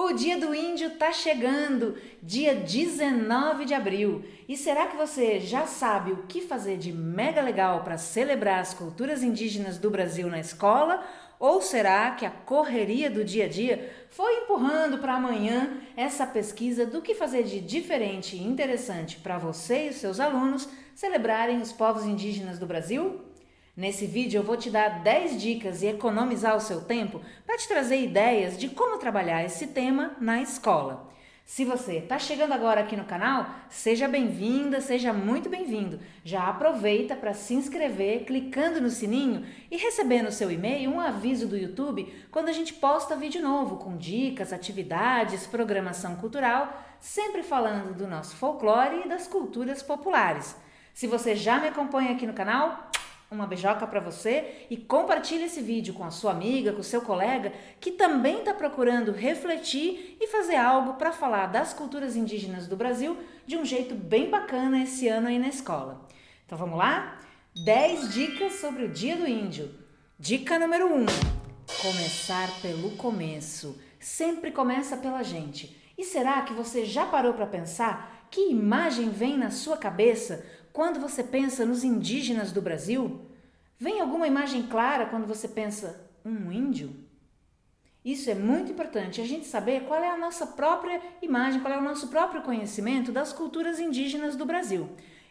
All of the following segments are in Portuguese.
O Dia do Índio tá chegando, dia 19 de abril. E será que você já sabe o que fazer de mega legal para celebrar as culturas indígenas do Brasil na escola? Ou será que a correria do dia a dia foi empurrando para amanhã essa pesquisa do que fazer de diferente e interessante para você e os seus alunos celebrarem os povos indígenas do Brasil? Nesse vídeo eu vou te dar 10 dicas e economizar o seu tempo para te trazer ideias de como trabalhar esse tema na escola. Se você está chegando agora aqui no canal, seja bem-vinda, seja muito bem-vindo. Já aproveita para se inscrever clicando no sininho e receber no seu e-mail um aviso do YouTube quando a gente posta vídeo novo com dicas, atividades, programação cultural, sempre falando do nosso folclore e das culturas populares. Se você já me acompanha aqui no canal, uma beijoca para você e compartilhe esse vídeo com a sua amiga, com o seu colega que também está procurando refletir e fazer algo para falar das culturas indígenas do Brasil de um jeito bem bacana esse ano aí na escola. Então vamos lá? 10 dicas sobre o Dia do Índio. Dica número 1. Começar pelo começo. Sempre começa pela gente. E será que você já parou para pensar que imagem vem na sua cabeça quando você pensa nos indígenas do Brasil? Vem alguma imagem clara quando você pensa um índio? Isso é muito importante, a gente saber qual é a nossa própria imagem, qual é o nosso próprio conhecimento das culturas indígenas do Brasil.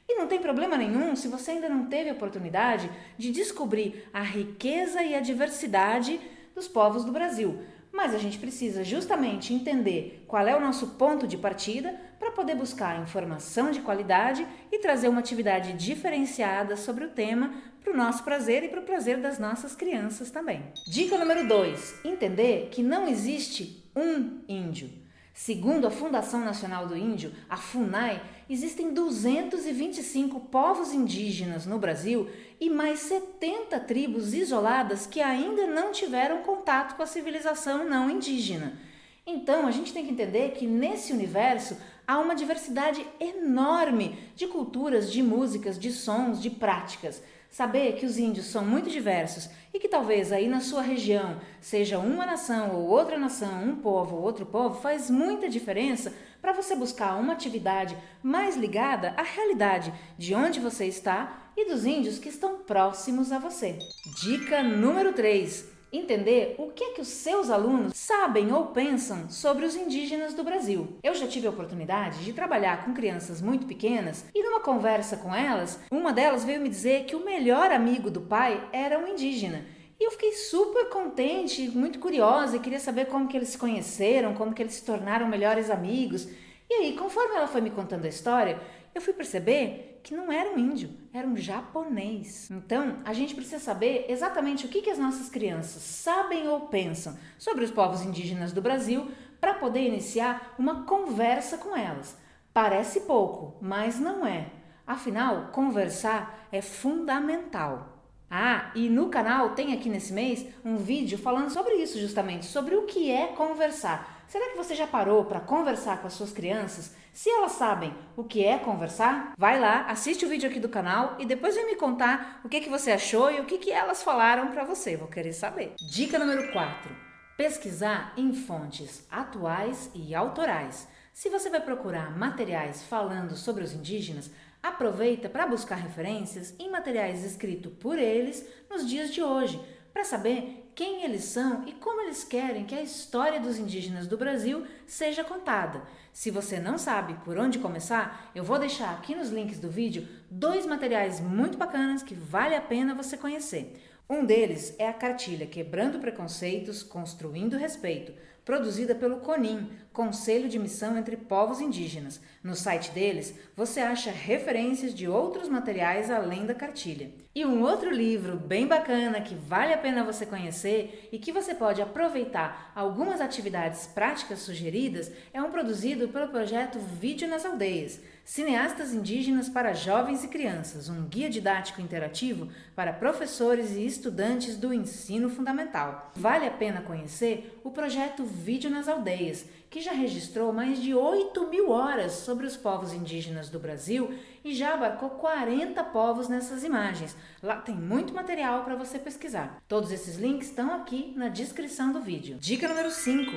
E não tem problema nenhum se você ainda não teve a oportunidade de descobrir a riqueza e a diversidade dos povos do Brasil. Mas a gente precisa justamente entender qual é o nosso ponto de partida para poder buscar informação de qualidade e trazer uma atividade diferenciada sobre o tema para o nosso prazer e para o prazer das nossas crianças também. Dica número 2. Entender que não existe um índio. Segundo a Fundação Nacional do Índio, a FUNAI, existem 225 povos indígenas no Brasil e mais 70 tribos isoladas que ainda não tiveram contato com a civilização não indígena. Então, a gente tem que entender que nesse universo há uma diversidade enorme de culturas, de músicas, de sons, de práticas. Saber que os índios são muito diversos e que talvez aí na sua região seja uma nação ou outra nação, um povo ou outro povo, faz muita diferença para você buscar uma atividade mais ligada à realidade de onde você está e dos índios que estão próximos a você. Dica número 3. Entender o que os seus alunos sabem ou pensam sobre os indígenas do Brasil. Eu já tive a oportunidade de trabalhar com crianças muito pequenas e numa conversa com elas, uma delas veio me dizer que o melhor amigo do pai era um indígena. E eu fiquei super contente, muito curiosa e queria saber como que eles se conheceram, como que eles se tornaram melhores amigos. E aí, conforme ela foi me contando a história, eu fui perceber que não era um índio, era um japonês. Então, a gente precisa saber exatamente o que as nossas crianças sabem ou pensam sobre os povos indígenas do Brasil para poder iniciar uma conversa com elas. Parece pouco, mas não é. Afinal, conversar é fundamental. Ah, e no canal tem aqui nesse mês um vídeo falando sobre isso justamente, sobre o que é conversar. Será que você já parou para conversar com as suas crianças? Se elas sabem o que é conversar, vai lá, assiste o vídeo aqui do canal e depois vem me contar o que você achou e o que elas falaram para você, vou querer saber. Dica número 4. Pesquisar em fontes atuais e autorais. Se você vai procurar materiais falando sobre os indígenas, aproveita para buscar referências em materiais escritos por eles nos dias de hoje, para saber quem eles são e como eles querem que a história dos indígenas do Brasil seja contada. Se você não sabe por onde começar, eu vou deixar aqui nos links do vídeo 2 materiais muito bacanas que vale a pena você conhecer. Um deles é a cartilha Quebrando Preconceitos, Construindo Respeito, produzida pelo CONIN, Conselho de Missão entre Povos Indígenas. No site deles, você acha referências de outros materiais além da cartilha. E um outro livro bem bacana que vale a pena você conhecer e que você pode aproveitar algumas atividades práticas sugeridas é um produzido pelo projeto Vídeo nas Aldeias, Cineastas Indígenas para Jovens e Crianças, um guia didático interativo para professores e estudantes do ensino fundamental. Vale a pena conhecer o projeto Vídeo nas Aldeias, que já registrou mais de 8.000 horas sobre os povos indígenas do Brasil e já abarcou 40 povos nessas imagens. Lá tem muito material para você pesquisar. Todos esses links estão aqui na descrição do vídeo. Dica número 5.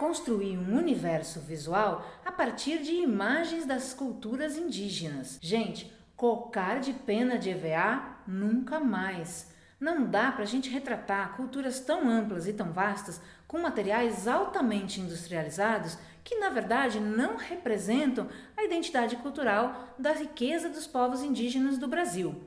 construir um universo visual a partir de imagens das culturas indígenas. Gente, cocar de pena de EVA nunca mais. Não dá para a gente retratar culturas tão amplas e tão vastas com materiais altamente industrializados que, na verdade, não representam a identidade cultural da riqueza dos povos indígenas do Brasil.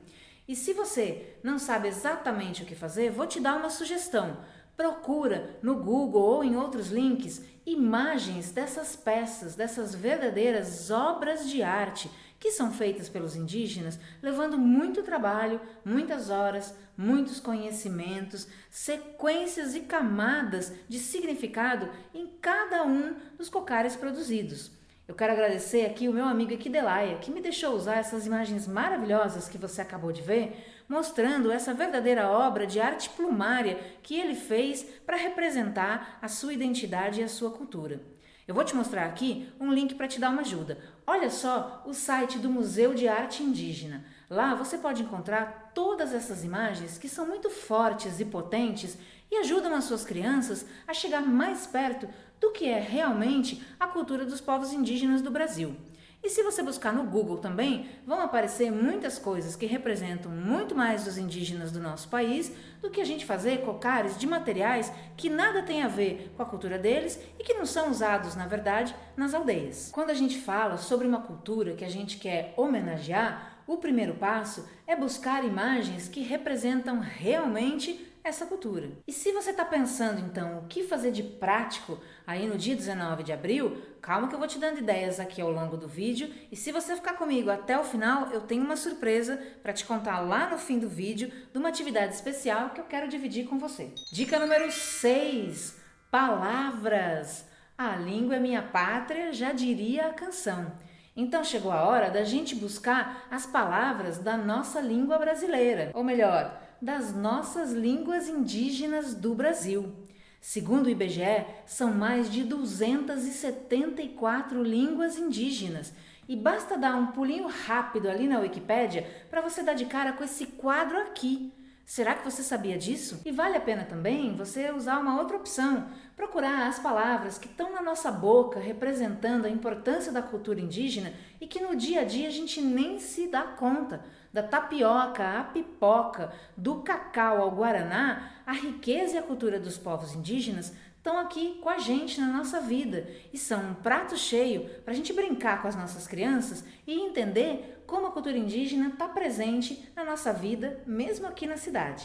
E se você não sabe exatamente o que fazer, vou te dar uma sugestão. Procura no Google ou em outros links imagens dessas peças, dessas verdadeiras obras de arte que são feitas pelos indígenas, levando muito trabalho, muitas horas, muitos conhecimentos, sequências e camadas de significado em cada um dos cocares produzidos. Eu quero agradecer aqui o meu amigo Equidelaia, que me deixou usar essas imagens maravilhosas que você acabou de ver, mostrando essa verdadeira obra de arte plumária que ele fez para representar a sua identidade e a sua cultura. Eu vou te mostrar aqui um link para te dar uma ajuda. Olha só o site do Museu de Arte Indígena. Lá você pode encontrar todas essas imagens que são muito fortes e potentes e ajudam as suas crianças a chegar mais perto do que é realmente a cultura dos povos indígenas do Brasil. E se você buscar no Google também, vão aparecer muitas coisas que representam muito mais dos indígenas do nosso país do que a gente fazer cocares de materiais que nada tem a ver com a cultura deles e que não são usados, na verdade, nas aldeias. Quando a gente fala sobre uma cultura que a gente quer homenagear, o primeiro passo é buscar imagens que representam realmente essa cultura. E se você está pensando então o que fazer de prático aí no dia 19 de abril, calma que eu vou te dando ideias aqui ao longo do vídeo, e se você ficar comigo até o final, eu tenho uma surpresa para te contar lá no fim do vídeo de uma atividade especial que eu quero dividir com você. Dica número 6, palavras. A língua é minha pátria, já diria a canção. Então chegou a hora da gente buscar as palavras da nossa língua brasileira, ou melhor, das nossas línguas indígenas do Brasil. Segundo o IBGE, são mais de 274 línguas indígenas. E basta dar um pulinho rápido ali na Wikipédia para você dar de cara com esse quadro aqui. Será que você sabia disso? E vale a pena também você usar uma outra opção, procurar as palavras que estão na nossa boca representando a importância da cultura indígena e que no dia a dia a gente nem se dá conta. Da tapioca à pipoca, do cacau ao guaraná, a riqueza e a cultura dos povos indígenas estão aqui com a gente na nossa vida e são um prato cheio para a gente brincar com as nossas crianças e entender como a cultura indígena está presente na nossa vida, mesmo aqui na cidade.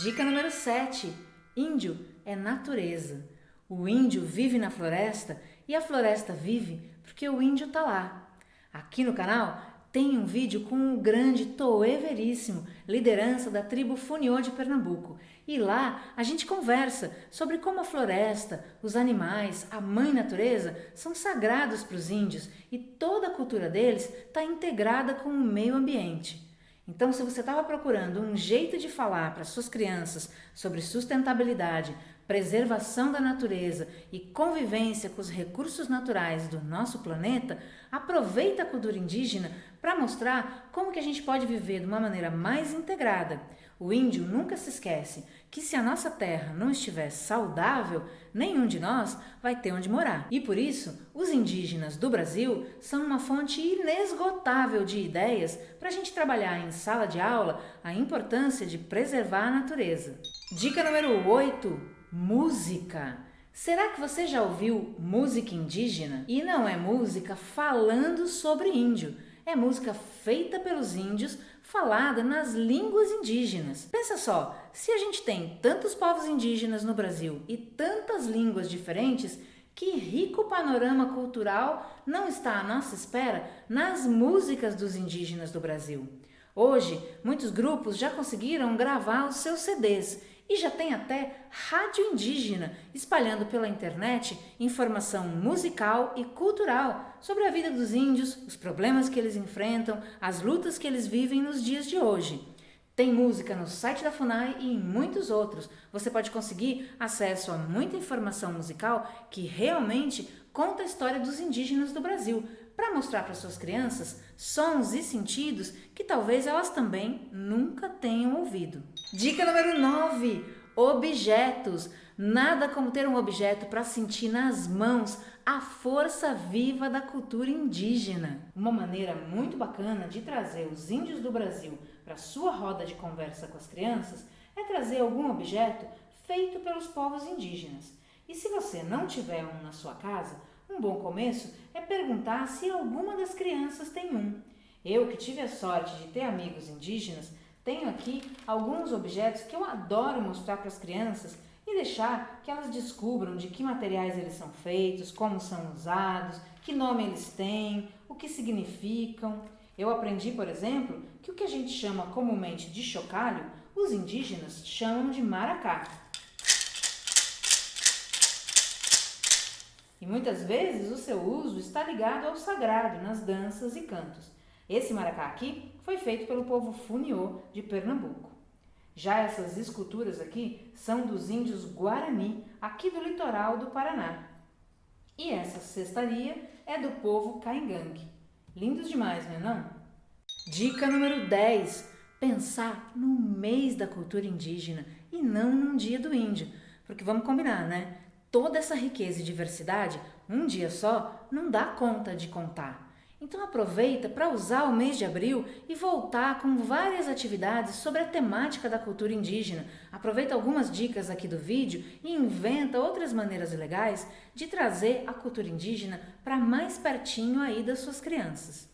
Dica número 7. Índio é natureza. O índio vive na floresta e a floresta vive porque o índio está lá. Aqui no canal tem um vídeo com o grande Toê Veríssimo, liderança da tribo Funiô de Pernambuco. E lá a gente conversa sobre como a floresta, os animais, a mãe natureza são sagrados para os índios e toda a cultura deles está integrada com o meio ambiente. Então, se você estava procurando um jeito de falar para suas crianças sobre sustentabilidade, preservação da natureza e convivência com os recursos naturais do nosso planeta, aproveita a cultura indígena para mostrar como que a gente pode viver de uma maneira mais integrada. O índio nunca se esquece que se a nossa terra não estiver saudável, nenhum de nós vai ter onde morar. E por isso, os indígenas do Brasil são uma fonte inesgotável de ideias para a gente trabalhar em sala de aula a importância de preservar a natureza. Dica número 8. Música. Será que você já ouviu música indígena? E não é música falando sobre índio, é música feita pelos índios, falada nas línguas indígenas. Pensa só, se a gente tem tantos povos indígenas no Brasil e tantas línguas diferentes, que rico panorama cultural não está à nossa espera nas músicas dos indígenas do Brasil. Hoje, muitos grupos já conseguiram gravar os seus CDs e já tem até rádio indígena espalhando pela internet informação musical e cultural sobre a vida dos índios, os problemas que eles enfrentam, as lutas que eles vivem nos dias de hoje. Tem música no site da FUNAI e em muitos outros. Você pode conseguir acesso a muita informação musical que realmente conta a história dos indígenas do Brasil, para mostrar para suas crianças sons e sentidos que talvez elas também nunca tenham ouvido. Dica número 9. Objetos. Nada como ter um objeto para sentir nas mãos a força viva da cultura indígena. Uma maneira muito bacana de trazer os índios do Brasil para sua roda de conversa com as crianças é trazer algum objeto feito pelos povos indígenas. E se você não tiver um na sua casa, um bom começo é perguntar se alguma das crianças tem um. Eu, que tive a sorte de ter amigos indígenas, tenho aqui alguns objetos que eu adoro mostrar para as crianças e deixar que elas descubram de que materiais eles são feitos, como são usados, que nome eles têm, o que significam. Eu aprendi, por exemplo, que o que a gente chama comumente de chocalho, os indígenas chamam de maracá. E muitas vezes o seu uso está ligado ao sagrado nas danças e cantos. Esse maracá aqui foi feito pelo povo Funiô de Pernambuco. Já essas esculturas aqui são dos índios Guarani, aqui do litoral do Paraná. E essa cestaria é do povo Caingangue. Lindos demais, não é não? Dica número 10. Pensar no mês da cultura indígena e não num dia do índio. Porque vamos combinar, né? Toda essa riqueza e diversidade, um dia só, não dá conta de contar. Então aproveita para usar o mês de abril e voltar com várias atividades sobre a temática da cultura indígena. Aproveita algumas dicas aqui do vídeo e inventa outras maneiras legais de trazer a cultura indígena para mais pertinho aí das suas crianças.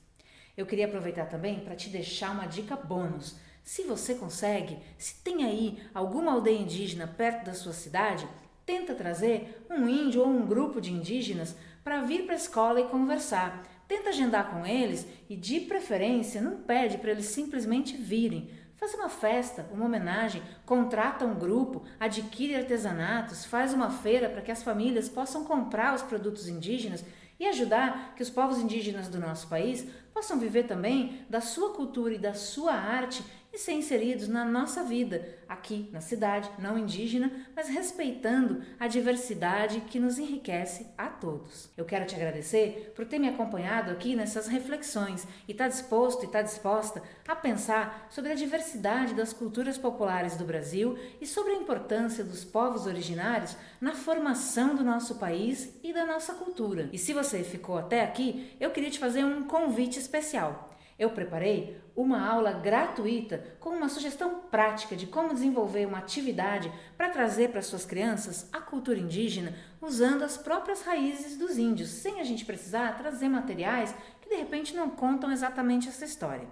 Eu queria aproveitar também para te deixar uma dica bônus. Se você consegue, se tem aí alguma aldeia indígena perto da sua cidade, tenta trazer um índio ou um grupo de indígenas para vir para a escola e conversar. Tenta agendar com eles e, de preferência, não pede para eles simplesmente virem. Faz uma festa, uma homenagem, contrata um grupo, adquire artesanatos, faz uma feira para que as famílias possam comprar os produtos indígenas e ajudar que os povos indígenas do nosso país possam viver também da sua cultura e da sua arte e ser inseridos na nossa vida, aqui na cidade, não indígena, mas respeitando a diversidade que nos enriquece a todos. Eu quero te agradecer por ter me acompanhado aqui nessas reflexões e estar disposto e estar disposta a pensar sobre a diversidade das culturas populares do Brasil e sobre a importância dos povos originários na formação do nosso país e da nossa cultura. E se você ficou até aqui, eu queria te fazer um convite especial. Eu preparei uma aula gratuita com uma sugestão prática de como desenvolver uma atividade para trazer para suas crianças a cultura indígena usando as próprias raízes dos índios, sem a gente precisar trazer materiais que de repente não contam exatamente essa história.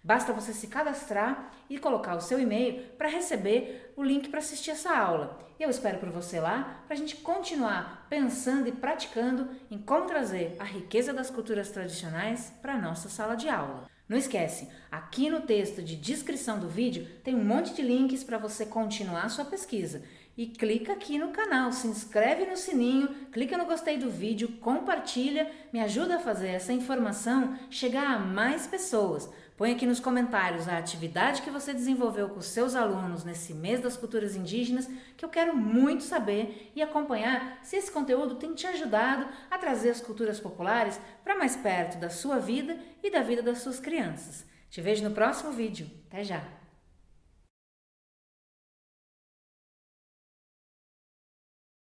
Basta você se cadastrar e colocar o seu e-mail para receber o link para assistir essa aula. Eu espero por você lá para a gente continuar pensando e praticando em como trazer a riqueza das culturas tradicionais para a nossa sala de aula. Não esquece, aqui no texto de descrição do vídeo tem um monte de links para você continuar sua pesquisa. E clica aqui no canal, se inscreve no sininho, clica no gostei do vídeo, compartilha, me ajuda a fazer essa informação chegar a mais pessoas. Põe aqui nos comentários a atividade que você desenvolveu com os seus alunos nesse mês das culturas indígenas, que eu quero muito saber e acompanhar se esse conteúdo tem te ajudado a trazer as culturas populares para mais perto da sua vida e da vida das suas crianças. Te vejo no próximo vídeo. Até já!